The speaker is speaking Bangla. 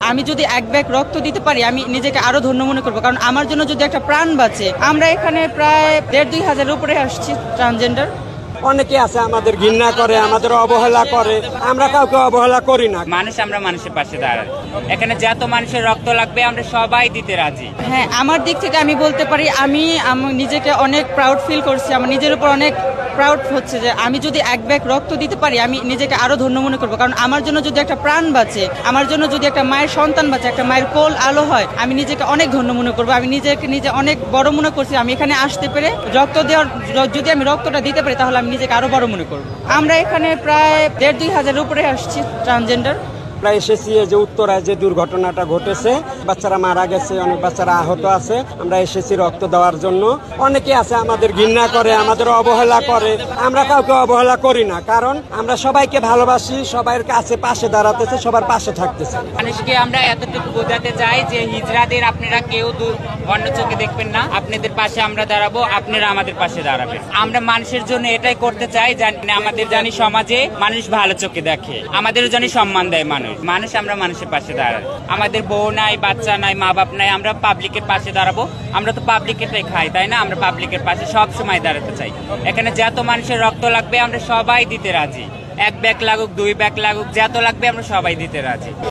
আমি যদি এক ব্যাগ রক্ত দিতে পারি আমি নিজেকে আরো ধন্য মনে করবো, কারণ আমার জন্য যদি একটা প্রাণ বাঁচে। আমরা এখানে প্রায় ১,৫০০-২ হাজারের উপরে আসছি ট্রান্সজেন্ডার। অনেকে আছে আমাদের ঘৃণা করে, আমাদের অবহেলা করে, আমরা কাউকে অবহেলা করি না। আমরা মানুষের পাশে দাঁড়াই। এখানে যত মানুষের রক্ত লাগবে আমরা সবাই দিতে রাজি। হ্যাঁ, আমার দিক থেকে আমি বলতে পারি আমি নিজেকে অনেক প্রাউড ফিল করছি, আমার নিজের উপর অনেক প্রাউড হচ্ছে যে আমি যদি এক ব্যাগ রক্ত দিতে পারি আমি নিজেকে আরো ধন্য মনে করবো, কারণ আমার জন্য যদি একটা প্রাণ বাঁচে, আমার জন্য যদি একটা মায়ের সন্তান বাঁচে, একটা মায়ের কোল আলো হয়, আমি নিজেকে অনেক ধন্য মনে করবো। আমি নিজে অনেক বড় মনে করছি আমি এখানে আসতে পেরে। রক্ত দেওয়ার যদি আমি রক্তটা দিতে পারি তাহলে আমি নিজেকে আরো বড় মনে করবো। আমরা এখানে প্রায় ১,৫০-২ হাজারের উপরে আসছি ট্রান্সজেন্ডার। প্রায় এসেছি যে উত্তরায় যে দুর্ঘটনাটা ঘটেছে, বাচ্চারা মারা গেছে, অনেক বাচ্চারা আহত আছে। আমরা এসেছি রক্ত দেওয়ার জন্য। অনেকে আছে আমাদের ঘৃণা করে, আমাদের অবহেলা করে, আমরা কাউকে অবহেলা করি না, কারণ আমরা সবাইকে ভালোবাসি, সবার কাছে পাশে দাঁড়াতেছে, সবার পাশে থাকতেছে। মানুষকে আমরা এতটুকু বোঝাতে চাই যে হিজড়াদের আপনারা কেউ অন্য চোখে দেখবেন না, আপনাদের পাশে আমরা দাঁড়াবো, আপনারা আমাদের পাশে দাঁড়াবেন। আমরা মানুষের জন্য এটাই করতে চাই, আমাদের জানি সমাজে মানুষ ভালো চোখে দেখে, আমাদেরও জানি সম্মান দেয় মানুষ। আমরা মানুষের পাশে দাঁড়াই। আমাদের বউ নাই, বাচ্চা নাই, মা বাপ নাই, আমরা পাবলিকের পাশে দাঁড়াবো। আমরা তো পাবলিকেরটাই খাই, তাই না? আমরা পাবলিকের পাশে সব সময় দাঁড়াতে চাই। এখানে যত মানুষের রক্ত লাগবে আমরা সবাই দিতে রাজি। ১ ব্যাগ লাগুক, ২ ব্যাগ লাগুক, যত লাগবে আমরা সবাই দিতে রাজি।